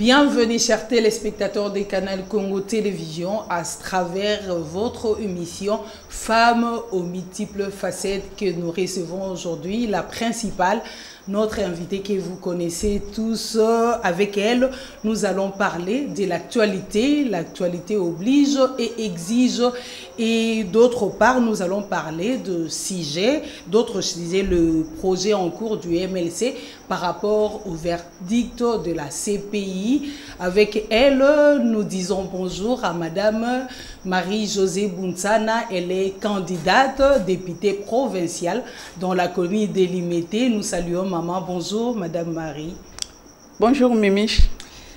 Bienvenue chers téléspectateurs des canaux Congo Télévision à travers votre émission Femmes aux multiples facettes que nous recevons aujourd'hui. La principale, notre invitée que vous connaissez tous, avec elle, nous allons parler de l'actualité. L'actualité oblige et exige. Et d'autre part, nous allons parler de sujets, d'autres sujets, le projet en cours du MLC par rapport au verdict de la CPI. Avec elle, nous disons bonjour à Madame Marie-Josée Buntsana. Elle est candidate députée provinciale dans la commune délimitée. Nous saluons maman. Bonjour Madame Marie. Bonjour Mimiche.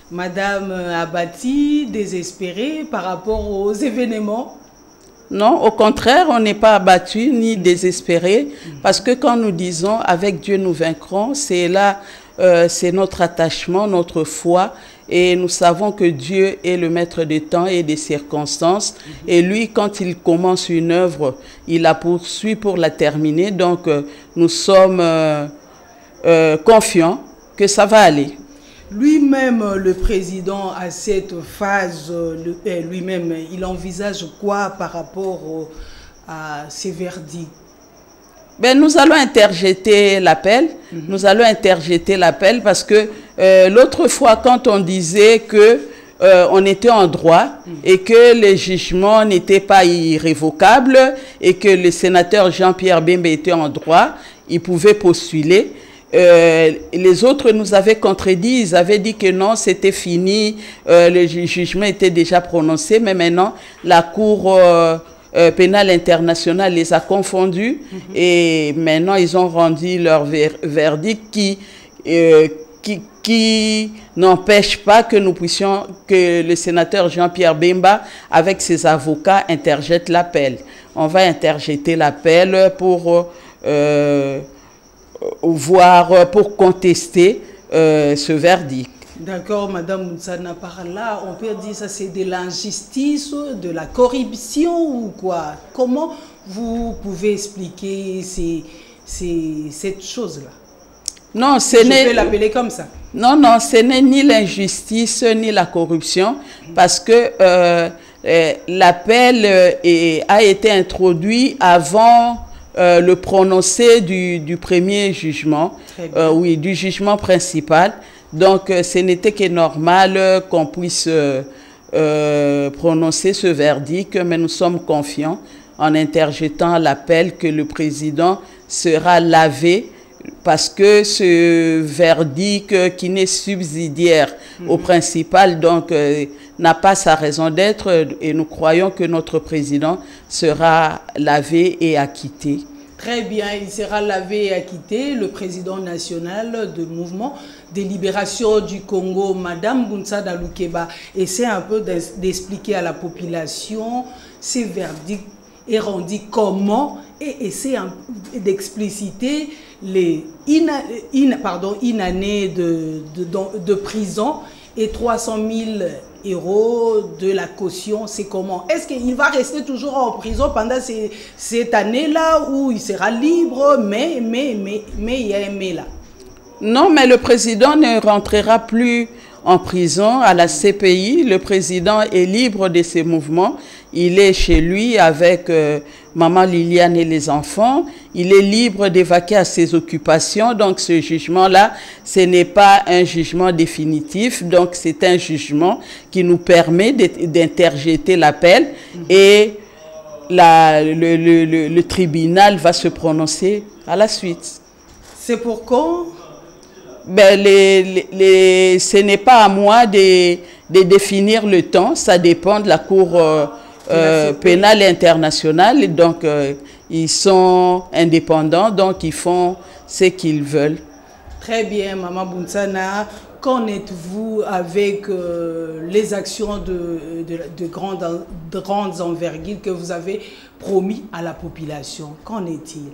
Madame Abati, désespérée par rapport aux événements? Non, au contraire, on n'est pas abattu ni désespéré, parce que quand nous disons « avec Dieu nous vaincrons », c'est là, c'est notre attachement, notre foi, et nous savons que Dieu est le maître des temps et des circonstances, et lui, quand il commence une œuvre, il la poursuit pour la terminer, donc nous sommes confiants que ça va aller. Lui-même, le président, à cette phase, lui-même, il envisage quoi par rapport à ces verdicts? Ben, nous allons interjeter l'appel. Nous allons interjeter l'appel parce que l'autre fois, quand on disait que on était en droit et que les jugements n'étaient pas irrévocables et que le sénateur Jean-Pierre Bemba était en droit, il pouvait postuler. Les autres nous avaient contredit, ils avaient dit que non, c'était fini, le jugement était déjà prononcé, mais maintenant la Cour pénale internationale les a confondus et maintenant ils ont rendu leur verdict qui n'empêche pas que nous puissions, que le sénateur Jean-Pierre Bemba, avec ses avocats, interjette l'appel. On va interjeter l'appel pour pour contester ce verdict. D'accord, Madame Buntsana, par là, on peut dire que c'est de l'injustice, de la corruption ou quoi? Comment vous pouvez expliquer cette chose-là? Non, je peux l'appeler comme ça. Non, non, ce n'est ni l'injustice ni la corruption, parce que l'appel a été introduit avant le prononcé du premier jugement, oui, du jugement principal. Donc, ce n'était que normal qu'on puisse prononcer ce verdict, mais nous sommes confiants en interjetant l'appel que le président sera lavé parce que ce verdict qui n'est subsidiaire au principal, donc n'a pas sa raison d'être et nous croyons que notre président sera lavé et acquitté. Très bien, il sera lavé et acquitté, le président national du mouvement de libération du Congo, Madame Buntsana Lukeba, essaie un peu d'expliquer à la population ces verdicts est rendu comment et essaie d'expliciter une année de prison et 300 000 € de la caution. C'est comment? Est-ce qu'il va rester toujours en prison pendant cette année-là où il sera libre? Mais il y a un mais là. Non, mais le président ne rentrera plus en prison à la CPI. Le président est libre de ses mouvements. Il est chez lui avec maman Liliane et les enfants. Il est libre d'évacuer à ses occupations. Donc ce jugement-là, ce n'est pas un jugement définitif. Donc c'est un jugement qui nous permet d'interjeter l'appel et le tribunal va se prononcer à la suite. C'est pourquoi? Ben, ce n'est pas à moi de définir le temps, ça dépend de la Cour pénale internationale, donc ils sont indépendants, donc ils font ce qu'ils veulent. Très bien, Maman Buntsana, qu'en êtes-vous avec les actions de grandes envergures que vous avez promis à la population? Qu'en est-il?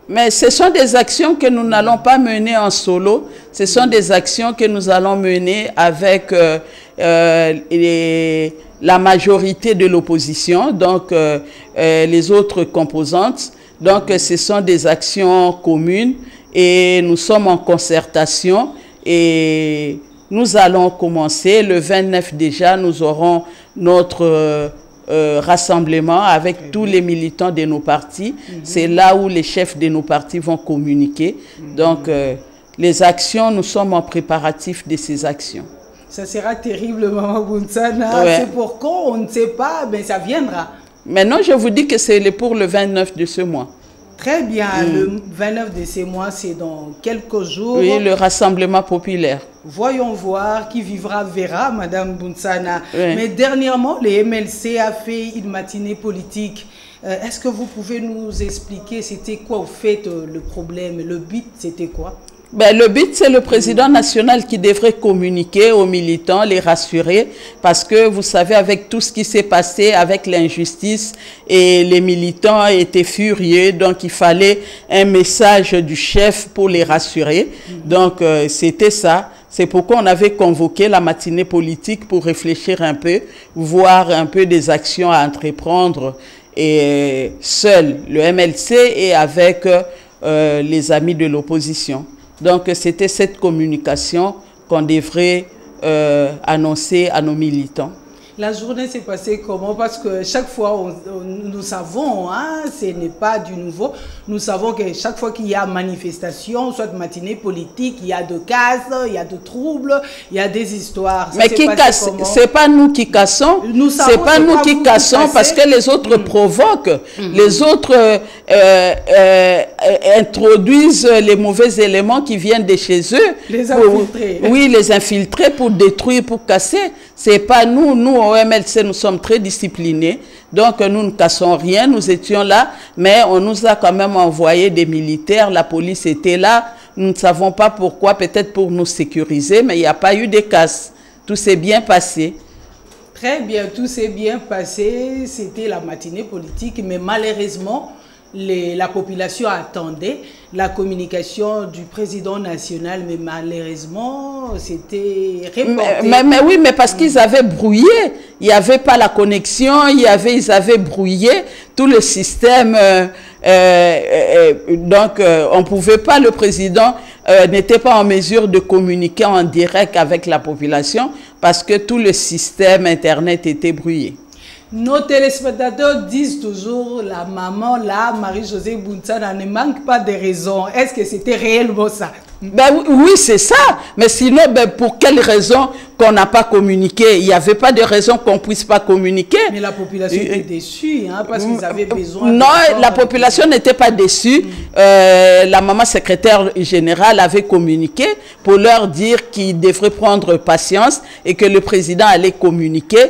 Mais ce sont des actions que nous n'allons pas mener en solo. Ce sont des actions que nous allons mener avec la majorité de l'opposition, donc les autres composantes. Donc ce sont des actions communes et nous sommes en concertation et nous allons commencer. Le 29 déjà, nous aurons notre rassemblement avec tous les militants de nos partis. C'est là où les chefs de nos partis vont communiquer. Donc, les actions, nous sommes en préparatif de ces actions. Ça sera terrible, Maman Bounsana. Ouais. C'est pour quand, on ne sait pas, mais ça viendra. Maintenant, je vous dis que c'est pour le 29 de ce mois. Très bien. Le 29 de ce mois, c'est dans quelques jours. Oui, le rassemblement populaire. Voyons voir, qui vivra verra, Madame Bounsana. Oui. Mais dernièrement, le MLC a fait une matinée politique. Est-ce que vous pouvez nous expliquer c'était quoi au fait le problème? Le but, c'était quoi? Ben, le but, c'est le président national qui devrait communiquer aux militants, les rassurer, parce que vous savez, avec tout ce qui s'est passé, avec l'injustice, et les militants étaient furieux, donc il fallait un message du chef pour les rassurer. Donc, c'était ça. C'est pourquoi on avait convoqué la matinée politique pour réfléchir un peu, voir un peu des actions à entreprendre, et seul, le MLC, et avec les amis de l'opposition. Donc, c'était cette communication qu'on devrait annoncer à nos militants. La journée s'est passée comment? Parce que chaque fois, nous savons, hein, ce n'est pas du nouveau, nous savons que chaque fois qu'il y a manifestation, soit matinée politique, il y a de casse, il y a de troubles, il y a des histoires. Mais qui casse? C'est pas nous qui cassons, c'est pas nous qui cassons parce que les autres provoquent, les autres introduisent les mauvais éléments qui viennent de chez eux. Les infiltrer. Oui, les infiltrer pour détruire, pour casser. C'est pas nous, au MLC, nous sommes très disciplinés, donc nous ne cassons rien, nous étions là, mais on nous a quand même envoyé des militaires, la police était là, nous ne savons pas pourquoi, peut-être pour nous sécuriser, mais il n'y a pas eu de casse, tout s'est bien passé. Très bien, tout s'est bien passé, c'était la matinée politique, mais malheureusement, la population attendait la communication du président national, mais malheureusement, c'était reporté. Mais oui, mais parce qu'ils avaient brouillé, il n'y avait pas la connexion, ils avaient brouillé tout le système, donc on ne pouvait pas, le président n'était pas en mesure de communiquer en direct avec la population parce que tout le système Internet était brouillé. Nos téléspectateurs disent toujours, la maman, là, Marie-Josée Bounsana, ne manque pas de raisons. Est-ce que c'était réellement ça? Ben oui, c'est ça. Mais sinon, ben, pour quelle raison qu'on n'a pas communiqué? Il n'y avait pas de raison qu'on ne puisse pas communiquer. Mais la population était déçue, hein, parce qu'ils avaient besoin... Non, la population n'était pas déçue. La maman secrétaire générale avait communiqué pour leur dire qu'ils devraient prendre patience et que le président allait communiquer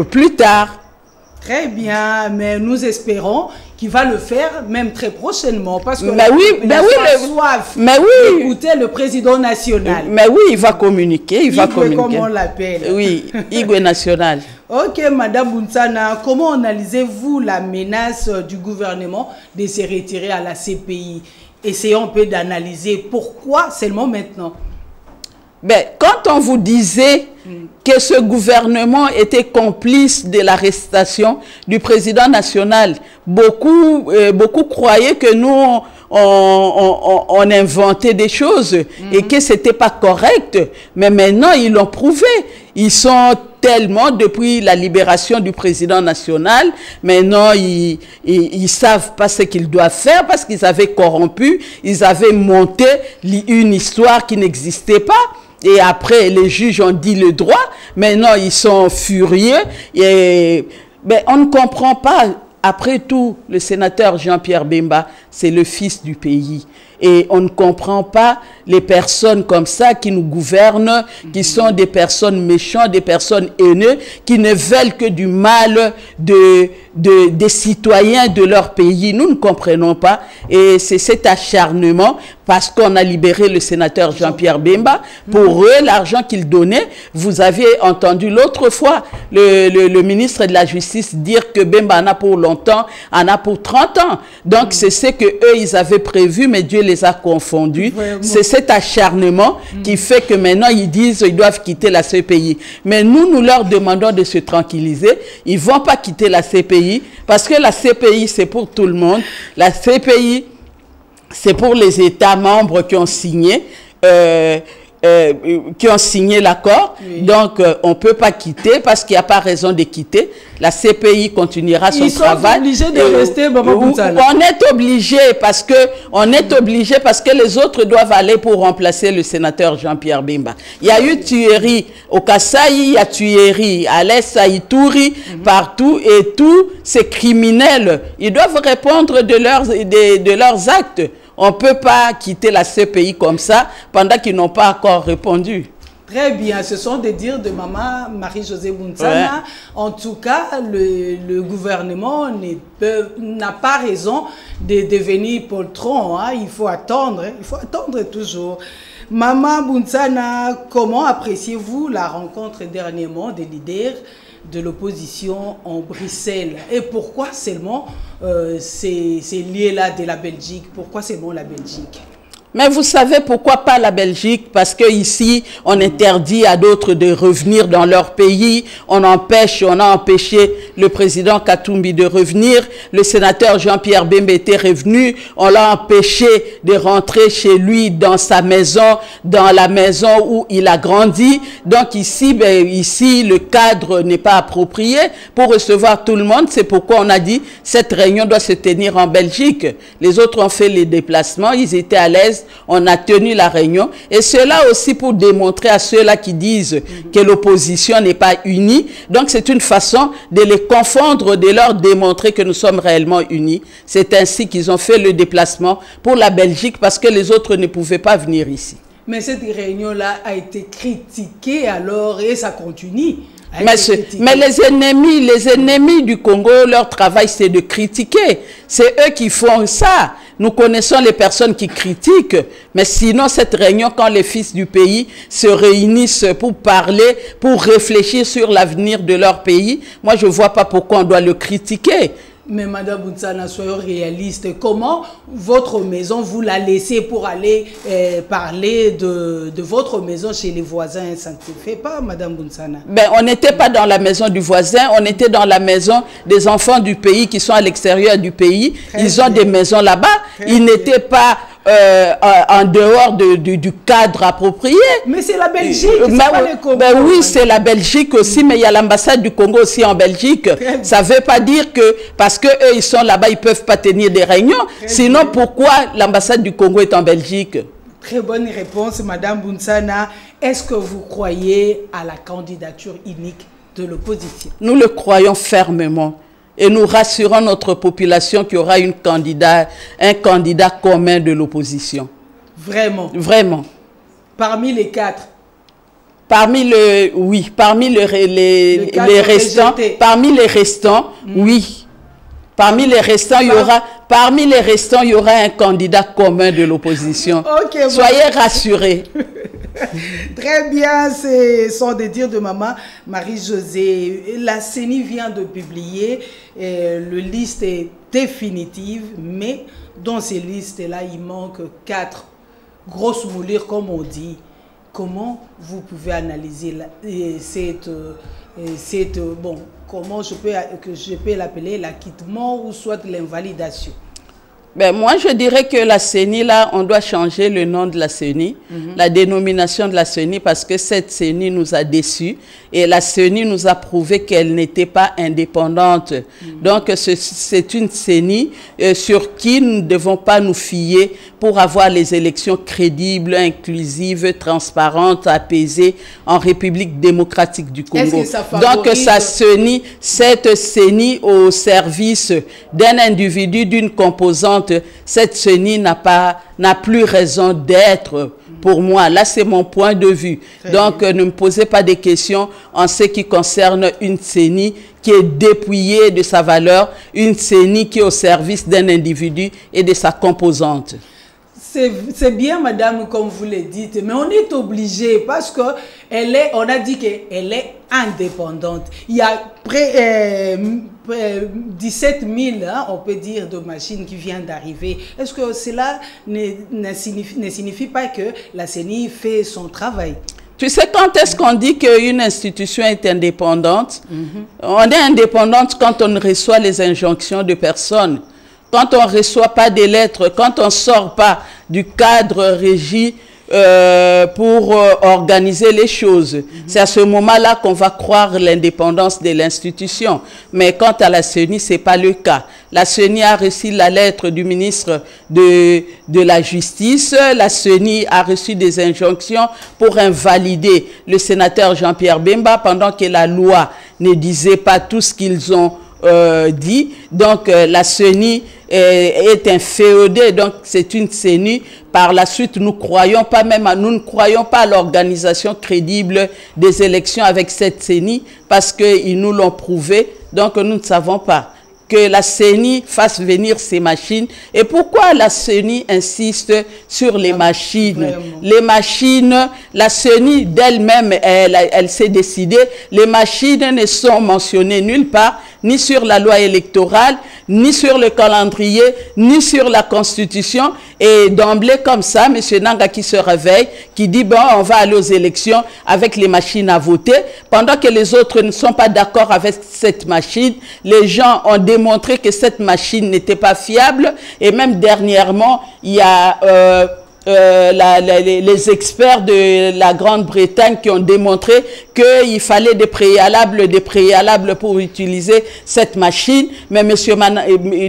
plus tard. Très bien, mais nous espérons qu'il va le faire même très prochainement parce que écoutez le président national. Mais oui, il va communiquer, il va communiquer. Comme on l'appelle. Oui, Igwe national. Ok, Madame Bounsana, comment analysez-vous la menace du gouvernement de se retirer à la CPI? Essayons un peu d'analyser pourquoi seulement maintenant. Ben, quand on vous disait que ce gouvernement était complice de l'arrestation du président national, beaucoup croyaient que nous, on inventait des choses et que c'était pas correct. Mais maintenant, ils l'ont prouvé. Ils sont tellement, depuis la libération du président national, maintenant, ils savent pas ce qu'ils doivent faire parce qu'ils avaient corrompu, ils avaient monté une histoire qui n'existait pas. Et après, les juges ont dit le droit. Maintenant, ils sont furieux. Et, ben, on ne comprend pas. Après tout, le sénateur Jean-Pierre Bemba, c'est le fils du pays. Et on ne comprend pas les personnes comme ça qui nous gouvernent, qui sont des personnes méchantes, des personnes haineuses, qui ne veulent que du mal des citoyens de leur pays. Nous ne comprenons pas. Et c'est cet acharnement, parce qu'on a libéré le sénateur Jean-Pierre Bemba, pour eux, l'argent qu'ils donnaient, vous avez entendu l'autre fois le ministre de la Justice dire que Bemba en a pour longtemps, en a pour 30 ans. Donc c'est ce que eux ils avaient prévu, mais Dieu les a confondus. C'est cet acharnement qui fait que maintenant ils disent qu'ils doivent quitter la CPI. Mais nous leur demandons de se tranquilliser. Ils ne vont pas quitter la CPI parce que la CPI c'est pour tout le monde. La CPI c'est pour les États membres qui ont signé. qui ont signé l'accord. Oui. Donc, on ne peut pas quitter parce qu'il n'y a pas raison de quitter. La CPI continuera son travail. Ils sont obligés de rester, Maman Bounsana. On est obligé parce que les autres doivent aller pour remplacer le sénateur Jean-Pierre Bemba. Il y a eu tuerie au Kasaï, il y a tuerie à l'Est, à Ituri, partout, et tous ces criminels, ils doivent répondre de leurs actes. On ne peut pas quitter la CPI comme ça pendant qu'ils n'ont pas encore répondu. Très bien, ce sont des dires de Maman Marie-Josée Bounsana. Ouais. En tout cas, le gouvernement n'a pas raison de devenir poltron. Hein. Il faut attendre toujours. Maman Bounsana, comment appréciez-vous la rencontre dernièrement des leaders de l'opposition en Bruxelles? Et pourquoi seulement ces liés-là de la Belgique? Pourquoi seulement la Belgique? Mais vous savez pourquoi pas la Belgique? Parce que ici, on interdit à d'autres de revenir dans leur pays. On a empêché le président Katumbi de revenir. Le sénateur Jean-Pierre Bemba était revenu. On l'a empêché de rentrer chez lui dans sa maison, dans la maison où il a grandi. Donc ici, ici, le cadre n'est pas approprié pour recevoir tout le monde. C'est pourquoi on a dit cette réunion doit se tenir en Belgique. Les autres ont fait les déplacements. Ils étaient à l'aise. On a tenu la réunion, et cela aussi pour démontrer à ceux-là qui disent que l'opposition n'est pas unie. Donc c'est une façon de les confondre, de leur démontrer que nous sommes réellement unis. C'est ainsi qu'ils ont fait le déplacement pour la Belgique, parce que les autres ne pouvaient pas venir ici. Mais cette réunion-là a été critiquée alors, et ça continue. Mais les ennemis du Congo, leur travail, c'est de critiquer. C'est eux qui font ça. Nous connaissons les personnes qui critiquent, mais sinon, cette réunion, quand les fils du pays se réunissent pour parler, pour réfléchir sur l'avenir de leur pays, moi, je ne vois pas pourquoi on doit le critiquer. Mais Madame Bounsana, soyons réalistes. Comment votre maison, vous la laissez pour aller parler de votre maison chez les voisins? Ça ne se fait pas, Madame Bounsana. Ben, on n'était pas dans la maison du voisin, on était dans la maison des enfants du pays qui sont à l'extérieur du pays. Ils ont des maisons là-bas. Ils n'étaient pas en dehors du cadre approprié. Mais c'est la Belgique, c'est pas le Congo. Ben oui, c'est la Belgique aussi, mais il y a l'ambassade du Congo aussi en Belgique. Ça ne veut pas dire que parce qu'eux, ils sont là-bas, ils ne peuvent pas tenir des réunions. Sinon, pourquoi l'ambassade du Congo est en Belgique? Très bonne réponse, Madame Bounsana. Est-ce que vous croyez à la candidature unique de l'opposition? Nous le croyons fermement. Et nous rassurons notre population qu'il y aura un candidat commun de l'opposition. Vraiment? Vraiment. Parmi les quatre? Parmi les restants, oui. Parmi les restants, il y aura un candidat commun de l'opposition. Okay, soyez rassurés. Très bien, ce sont des dires de Maman Marie-Josée. La CENI vient de publier le liste définitive, mais dans ces listes-là, il manque 4 grosses moulures, comme on dit. Comment vous pouvez analyser comment je peux l'appeler l'acquittement ou soit l'invalidation? Ben, moi, je dirais que la CENI, là, on doit changer le nom de la CENI, la dénomination de la CENI, parce que cette CENI nous a déçus et la CENI nous a prouvé qu'elle n'était pas indépendante. Donc, c'est une CENI sur qui nous ne devons pas nous fier pour avoir les élections crédibles, inclusives, transparentes, apaisées en République démocratique du Congo. Donc, cette CENI au service d'un individu, d'une composante, cette CENI n'a plus raison d'être pour moi. Là, c'est mon point de vue. Donc, ne me posez pas des questions en ce qui concerne une CENI qui est dépouillée de sa valeur, une CENI qui est au service d'un individu et de sa composante. C'est bien, madame, comme vous le dites, mais on est obligé parce que on a dit qu'elle est indépendante. Il y a près 17 000, hein, on peut dire, de machines qui viennent d'arriver. Est-ce que cela ne signifie pas que la CENI fait son travail? Tu sais, quand est-ce qu'on dit qu'une institution est indépendante? On est indépendante quand on reçoit les injonctions de personnes. Quand on ne reçoit pas des lettres, quand on ne sort pas du cadre régi pour organiser les choses. C'est à ce moment-là qu'on va croire l'indépendance de l'institution. Mais quant à la CENI, ce n'est pas le cas. La CENI a reçu la lettre du ministre de la Justice. La CENI a reçu des injonctions pour invalider le sénateur Jean-Pierre Bemba pendant que la loi ne disait pas tout ce qu'ils ont dit. Donc la CENI est inféodée, donc c'est une CENI. Par la suite, nous ne croyons pas à l'organisation crédible des élections avec cette CENI parce qu'ils nous l'ont prouvé, donc nous ne savons pas que la CENI fasse venir ces machines. Et pourquoi la CENI insiste sur les machines? Vraiment. Les machines, la CENI d'elle-même, elle s'est décidée. Les machines ne sont mentionnées nulle part, ni sur la loi électorale, ni sur le calendrier, ni sur la Constitution. Et d'emblée comme ça, M. Nanga qui se réveille, qui dit, bon, on va aller aux élections avec les machines à voter, pendant que les autres ne sont pas d'accord avec cette machine. Les gens ont démontré que cette machine n'était pas fiable. Et même dernièrement, il y a les experts de la Grande-Bretagne qui ont démontré qu'il fallait des préalables pour utiliser cette machine. Mais M.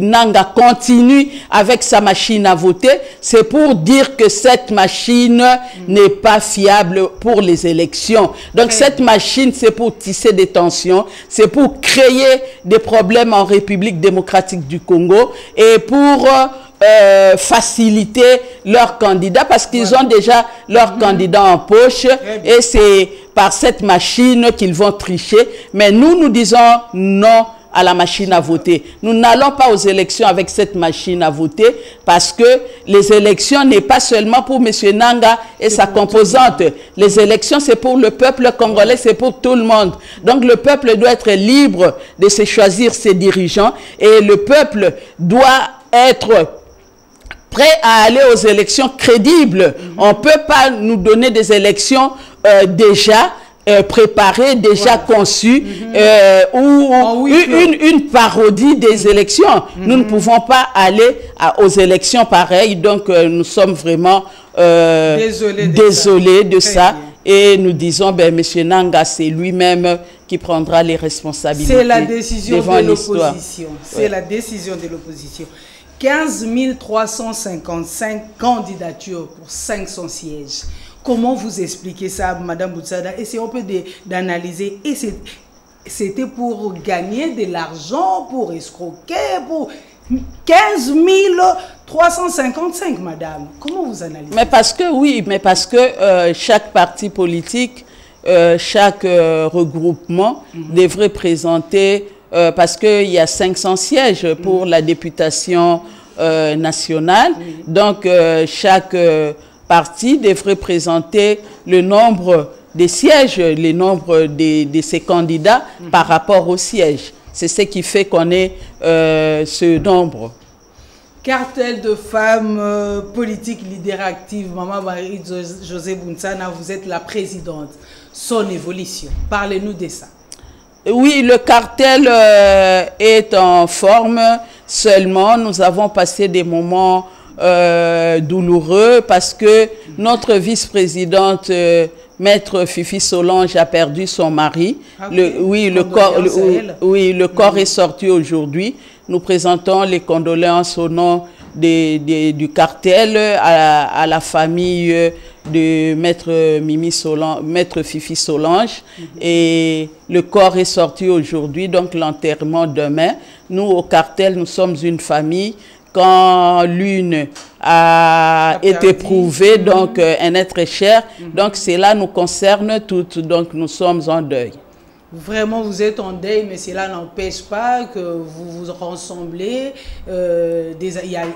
Nanga continue avec sa machine à voter. C'est pour dire que cette machine n'est pas fiable pour les élections. Donc cette machine, c'est pour tisser des tensions, c'est pour créer des problèmes en République démocratique du Congo et pour faciliter leurs candidats parce qu'ils ont déjà leurs candidats en poche et c'est par cette machine qu'ils vont tricher. Mais nous disons non à la machine à voter. Nous n'allons pas aux élections avec cette machine à voter parce que les élections n'est pas seulement pour M. Nanga et sa composante. Les élections, c'est pour le peuple congolais, c'est pour tout le monde. Donc le peuple doit être libre de se choisir ses dirigeants et le peuple doit être prêt à aller aux élections crédibles. On ne peut pas nous donner des élections déjà préparées, déjà conçues, ou une parodie des élections. Nous ne pouvons pas aller aux élections pareilles. Donc nous sommes vraiment désolés de ça. Et nous disons, ben, M. Nanga, c'est lui-même qui prendra les responsabilités. C'est la décision de l'opposition. C'est la décision de l'opposition. 15 355 candidatures pour 500 sièges. Comment vous expliquez ça, Madame Boutsada? Essayons un peu d'analyser. Et c'était pour gagner de l'argent, pour escroquer, pour 15 355, Madame. Comment vous analysez? Mais parce que, oui, mais parce que chaque parti politique, chaque regroupement devrait présenter... parce qu'il y a 500 sièges pour la députation nationale. Donc, chaque parti devrait présenter le nombre des sièges, le nombre de ses candidats par rapport aux sièges. C'est ce qui fait qu'on ait ce nombre. Cartel de femmes politiques leaders actives, Maman Marie-Josée Bounsana, vous êtes la présidente. Son évolution, parlez-nous de ça. Oui, le cartel est en forme, seulement nous avons passé des moments douloureux parce que notre vice-présidente, Maître Fifi Solange, a perdu son mari. Le corps est sorti aujourd'hui. Nous présentons les condoléances au nom du cartel à la famille de Maître Fifi Solange. Et le corps est sorti aujourd'hui, donc l'enterrement demain. Nous, au cartel, nous sommes une famille. Quand l'une a été prouvée, donc un être cher, donc cela nous concerne toutes, donc nous sommes en deuil. Vraiment, vous êtes en deuil, mais cela n'empêche pas que vous vous rassemblez,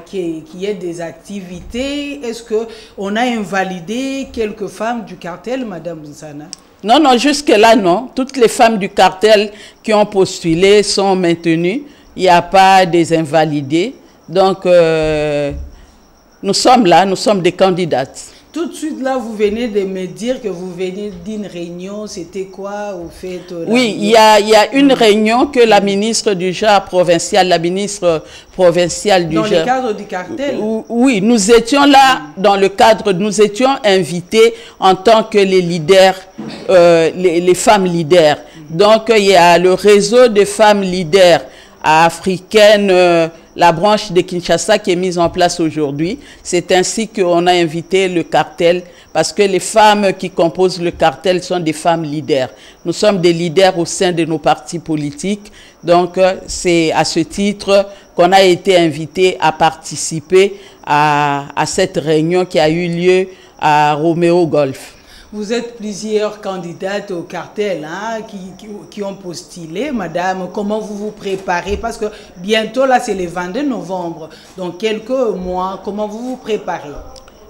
qu'il y ait des activités. Est-ce qu'on a invalidé quelques femmes du cartel, Madame Bounsana? Non, non, jusque-là, non. Toutes les femmes du cartel qui ont postulé sont maintenues. Il n'y a pas des invalidés. Donc, nous sommes là, nous sommes des candidates. Tout de suite, là, vous venez de me dire que vous venez d'une réunion. C'était quoi, au fait? Oui, il y a une réunion que la ministre du genre provincial, la ministre provinciale du genre... Dans le cadre du cartel? Oui, nous étions là, dans le cadre, nous étions invités en tant que les leaders, les femmes leaders. Donc, il y a le réseau de femmes leaders africaines, la branche de Kinshasa qui est mise en place aujourd'hui. C'est ainsi qu'on a invité le cartel parce que les femmes qui composent le cartel sont des femmes leaders. Nous sommes des leaders au sein de nos partis politiques. Donc, c'est à ce titre qu'on a été invité à participer à cette réunion qui a eu lieu à Romeo Golf. Vous êtes plusieurs candidates au cartel hein, qui ont postulé. Madame, comment vous vous préparez? Parce que bientôt, là, c'est le 22 novembre. Donc, quelques mois, comment vous vous préparez?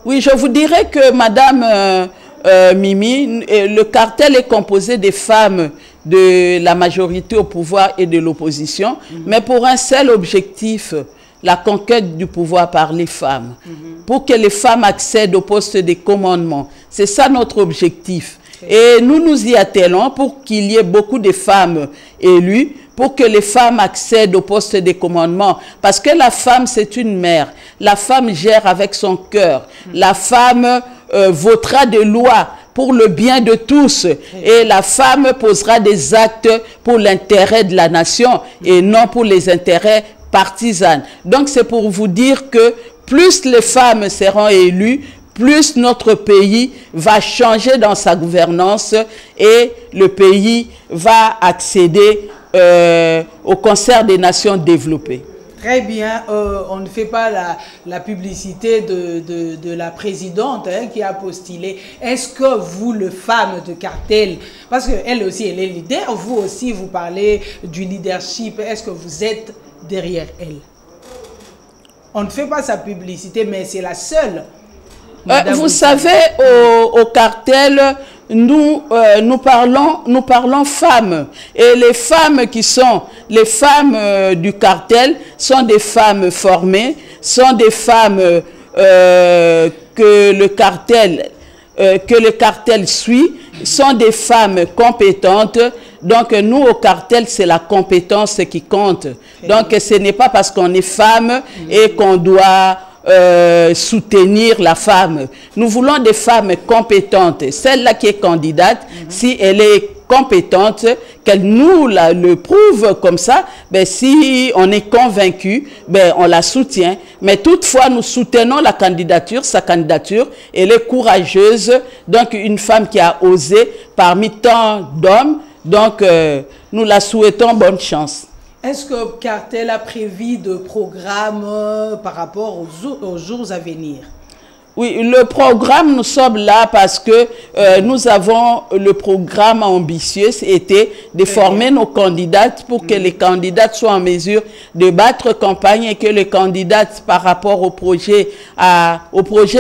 Oui, je vous dirais que Madame Mimi, le cartel est composé des femmes de la majorité au pouvoir et de l'opposition, mais pour un seul objectif, la conquête du pouvoir par les femmes, pour que les femmes accèdent au poste de commandement. C'est ça notre objectif. Et nous nous y attelons pour qu'il y ait beaucoup de femmes élues, pour que les femmes accèdent au poste de commandement. Parce que la femme, c'est une mère. La femme gère avec son cœur. La femme votera des lois pour le bien de tous. Et la femme posera des actes pour l'intérêt de la nation et non pour les intérêts partisans. Donc c'est pour vous dire que plus les femmes seront élues, plus notre pays va changer dans sa gouvernance et le pays va accéder au concert des nations développées. Très bien, on ne fait pas la publicité de la présidente hein, qui a postulé. Est-ce que vous, les femmes de cartel, parce qu'elle aussi, elle est leader, vous aussi, vous parlez du leadership, est-ce que vous êtes derrière elle? On ne fait pas sa publicité, mais c'est la seule. Vous savez, au cartel, nous parlons femmes. Et les femmes qui sont les femmes du cartel sont des femmes formées, sont des femmes que le cartel suit, sont des femmes compétentes. Donc nous au cartel, c'est la compétence qui compte. Donc ce n'est pas parce qu'on est femme et qu'on doit soutenir la femme. Nous voulons des femmes compétentes. Celle-là qui est candidate, si elle est compétente, qu'elle nous le prouve comme ça, ben, si on est convaincu, ben, on la soutient. Mais toutefois, nous soutenons la candidature, sa candidature. Elle est courageuse. Donc une femme qui a osé parmi tant d'hommes. Donc nous la souhaitons bonne chance. Est-ce que Cartel a prévu de programmes par rapport aux jours à venir? Oui, le programme, nous sommes là parce que nous avons le programme ambitieux, c'était de former nos candidates pour que les candidates soient en mesure de battre campagne et que les candidates par rapport au projet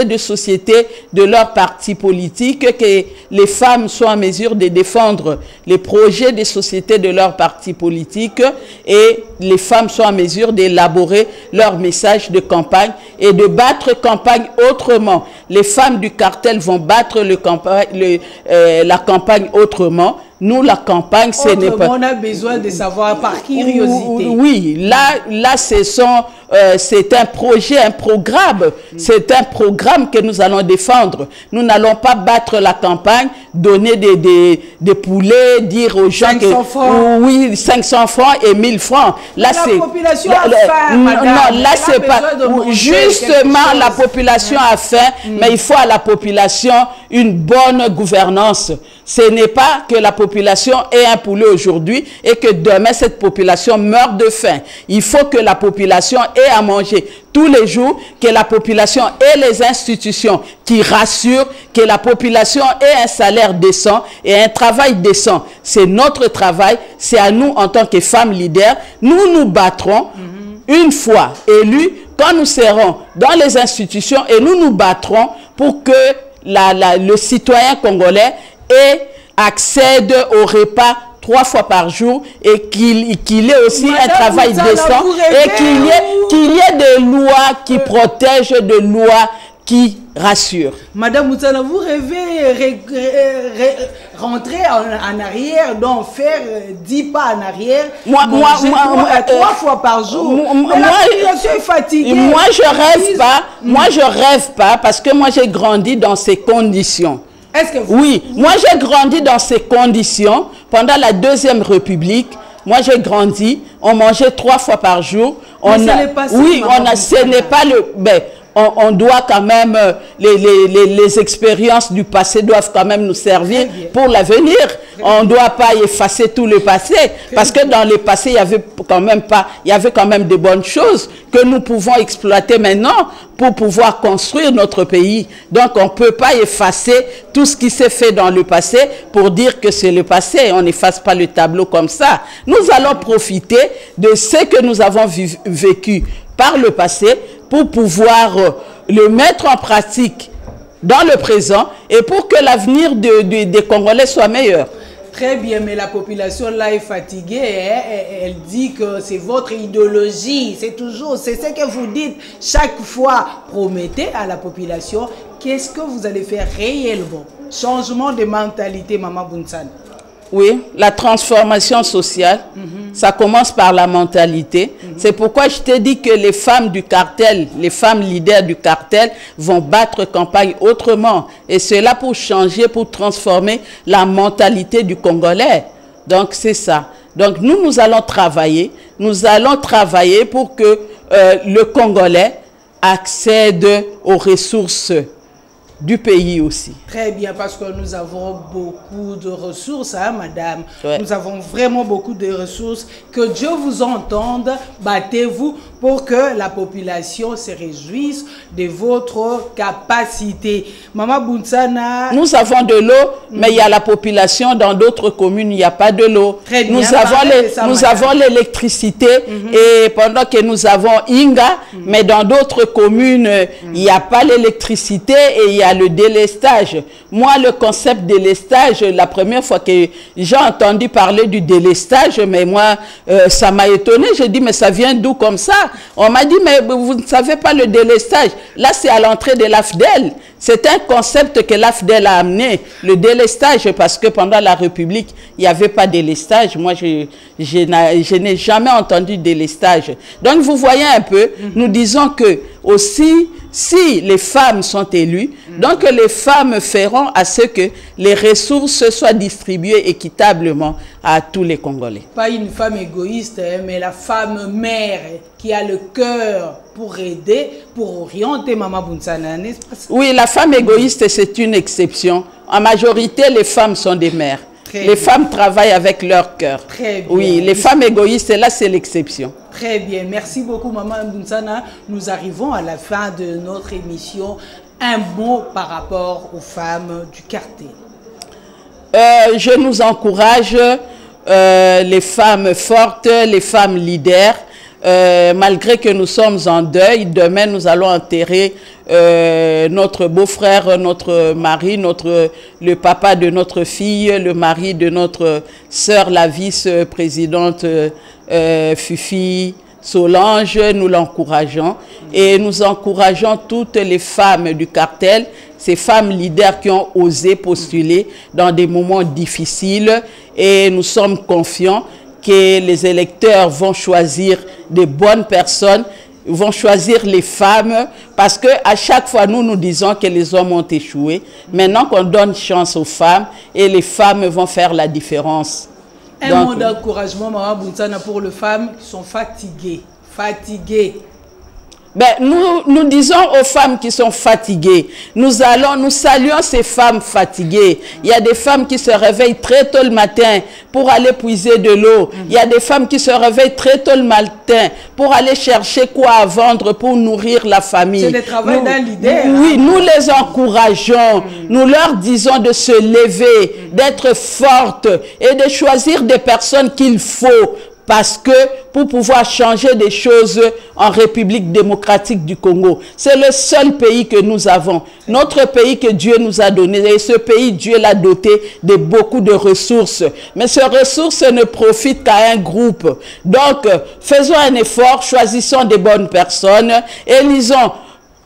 de société de leur parti politique, que les femmes soient en mesure de défendre les projets de société de leur parti politique et les femmes soient en mesure d'élaborer leur message de campagne et de battre campagne autrement. Les femmes du cartel vont battre la campagne autrement. Nous, la campagne, ce n'est pas... On a besoin de savoir par curiosité. Oui, là c'est un projet, un programme. C'est un programme que nous allons défendre. Nous n'allons pas battre la campagne, donner des poulets, dire aux gens 500 francs. Oui, 500 francs et 1000 francs. Là, la population a faim, madame. Non, là, c'est pas... Justement, la population a faim, mais il faut à la population une bonne gouvernance. Ce n'est pas que la population ait un poulet aujourd'hui et que demain cette population meurt de faim. Il faut que la population ait à manger tous les jours, que la population ait les institutions qui rassurent, que la population ait un salaire décent et un travail décent. C'est notre travail, c'est à nous en tant que femmes leaders. Nous nous battrons une fois élus quand nous serons dans les institutions et nous nous battrons pour que le citoyen congolais et accède au repas 3 fois par jour et qu'il ait aussi un travail décent et qu'il y ait des lois qui protègent, des lois qui rassure. Madame Bounsana, vous rêvez rentrer en arrière, donc faire 10 pas en arrière, moi, 3 fois par jour. La population est fatiguée. Moi, je rêve pas. Moi, je rêve pas parce que moi, j'ai grandi dans ces conditions. Est-ce que oui, moi, j'ai grandi dans ces conditions pendant la Deuxième République. Moi, j'ai grandi. On mangeait 3 fois par jour. Ce n'est pas le... Ben, on doit quand même, les expériences du passé doivent quand même nous servir pour l'avenir. On ne doit pas effacer tout le passé, parce que dans le passé, il y avait quand même de bonnes choses que nous pouvons exploiter maintenant pour pouvoir construire notre pays. Donc, on ne peut pas effacer tout ce qui s'est fait dans le passé pour dire que c'est le passé. On n'efface pas le tableau comme ça. Nous allons profiter de ce que nous avons vécu par le passé pour pouvoir le mettre en pratique dans le présent et pour que l'avenir des Congolais soit meilleur. Très bien, mais la population là est fatiguée. Hein? Elle dit que c'est votre idéologie. C'est ce que vous dites chaque fois. Promettez à la population. Qu'est-ce que vous allez faire réellement? Changement de mentalité, Maman Bounsana. Oui, la transformation sociale, ça commence par la mentalité. C'est pourquoi je t'ai dit que les femmes du cartel, les femmes leaders du cartel vont battre campagne autrement. Et c'est là pour changer, pour transformer la mentalité du Congolais. Donc c'est ça. Donc nous allons travailler. Nous allons travailler pour que le Congolais accède aux ressources du pays aussi. Très bien, parce que nous avons beaucoup de ressources, hein, madame. Ouais. Nous avons vraiment beaucoup de ressources. Que Dieu vous entende. Battez-vous pour que la population se réjouisse de votre capacité. Maman Bounsana... Nous avons de l'eau, mais il y a la population dans d'autres communes, il n'y a pas de l'eau. Nous avons l'électricité et pendant que nous avons Inga, mais dans d'autres communes, il n'y a pas l'électricité et il y a le délestage. Moi, le concept délestage, la première fois que j'ai entendu parler du délestage, mais moi, ça m'a étonné. J'ai dit, mais ça vient d'où comme ça? On m'a dit, mais vous ne savez pas le délestage. Là, c'est à l'entrée de l'AFDEL. C'est un concept que l'AFDEL a amené, le délestage, parce que pendant la République, il n'y avait pas de délestage. Moi, je n'ai jamais entendu délestage. Donc, vous voyez un peu, nous disons que aussi, si les femmes sont élues, donc les femmes feront à ce que les ressources soient distribuées équitablement à tous les Congolais. Pas une femme égoïste, mais la femme mère qui a le cœur pour aider, pour orienter Maman Bounsana, n'est-ce pas? Oui, la femme égoïste, c'est une exception. En majorité, les femmes sont des mères. Les femmes travaillent avec leur cœur. Très bien. Oui, les femmes égoïstes, là, c'est l'exception. Très bien. Merci beaucoup, Maman Bounsana. Nous arrivons à la fin de notre émission. Un mot par rapport aux femmes du cartel. Je nous encourage, les femmes fortes, les femmes leaders, malgré que nous sommes en deuil. Demain, nous allons enterrer notre beau-frère, notre mari, le papa de notre fille, le mari de notre sœur, la vice-présidente Fifi Solange. Nous l'encourageons et nous encourageons toutes les femmes du cartel, ces femmes leaders qui ont osé postuler dans des moments difficiles, et nous sommes confiants que les électeurs vont choisir de bonnes personnes, vont choisir les femmes, parce que à chaque fois nous disons que les hommes ont échoué. Maintenant qu'on donne chance aux femmes, et les femmes vont faire la différence. Un mot d'encouragement, Maman Bounsana, pour les femmes qui sont fatiguées. Ben, nous disons aux femmes qui sont fatiguées, nous saluons ces femmes fatiguées. Il y a des femmes qui se réveillent très tôt le matin pour aller puiser de l'eau. Il y a des femmes qui se réveillent très tôt le matin pour aller chercher quoi à vendre pour nourrir la famille. C'est le travail d'un leader. Oui, nous les encourageons. Nous leur disons de se lever, d'être fortes et de choisir des personnes qu'il faut. Parce que pour pouvoir changer des choses en République démocratique du Congo, c'est le seul pays que nous avons. Notre pays que Dieu nous a donné. Et ce pays, Dieu l'a doté de beaucoup de ressources. Mais ces ressources ne profitent qu'à un groupe. Donc, faisons un effort, choisissons des bonnes personnes, élisons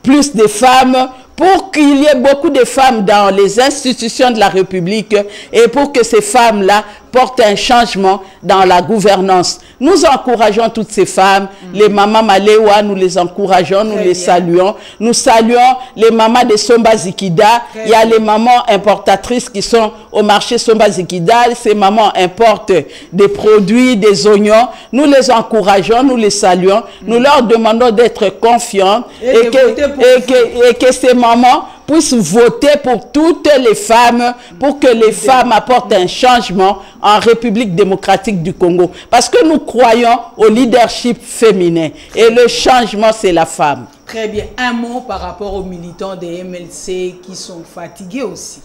plus de femmes pour qu'il y ait beaucoup de femmes dans les institutions de la République et pour que ces femmes-là portent un changement dans la gouvernance. Nous encourageons toutes ces femmes, les mamans Malewa, nous les encourageons, nous les saluons. Nous saluons les mamans de Somba Zikida. Il y a les mamans importatrices qui sont au marché Somba Zikida. Ces mamans importent des produits, des oignons. Nous les encourageons, nous les saluons. Nous leur demandons d'être confiants et que ces mamans puissent voter pour toutes les femmes, pour que les femmes apportent un changement en République démocratique du Congo. Parce que nous croyons au leadership féminin. Et le changement, c'est la femme. Très bien. Un mot par rapport aux militants des MLC qui sont fatigués aussi.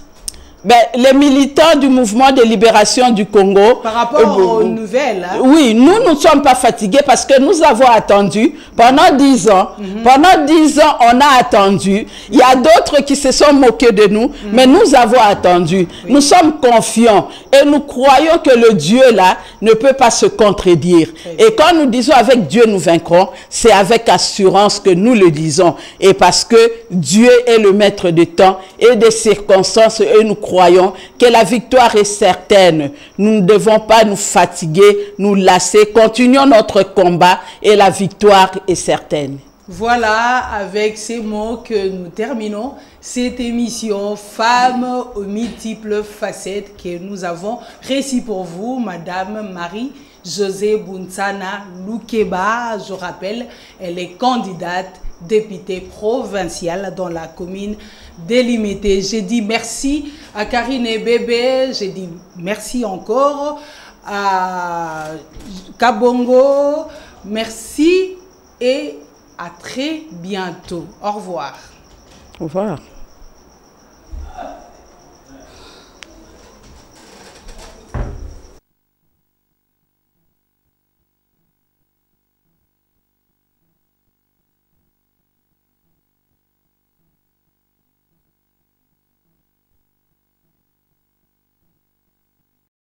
Ben, les militants du mouvement de libération du Congo... Par rapport aux nouvelles... Hein? Oui, nous ne sommes pas fatigués parce que nous avons attendu pendant 10 ans. Pendant 10 ans, on a attendu. Il y a d'autres qui se sont moqués de nous, mais nous avons attendu. Oui. Nous sommes confiants et nous croyons que le Dieu là ne peut pas se contredire. Et quand nous disons avec Dieu nous vaincrons, c'est avec assurance que nous le disons. Et parce que Dieu est le maître de temps et des circonstances et nous croyons que la victoire est certaine. Nous ne devons pas nous fatiguer, nous lasser. Continuons notre combat et la victoire est certaine. Voilà, avec ces mots que nous terminons cette émission Femmes aux multiples facettes que nous avons réussi pour vous, Madame Marie-Josée Bounsana Loukeba. Je rappelle, elle est candidate députée provinciale dans la commune délimitée. J'ai dit merci à Karine et Bébé, j'ai dit merci encore à Kabongo, merci et à très bientôt. Au revoir. Au revoir.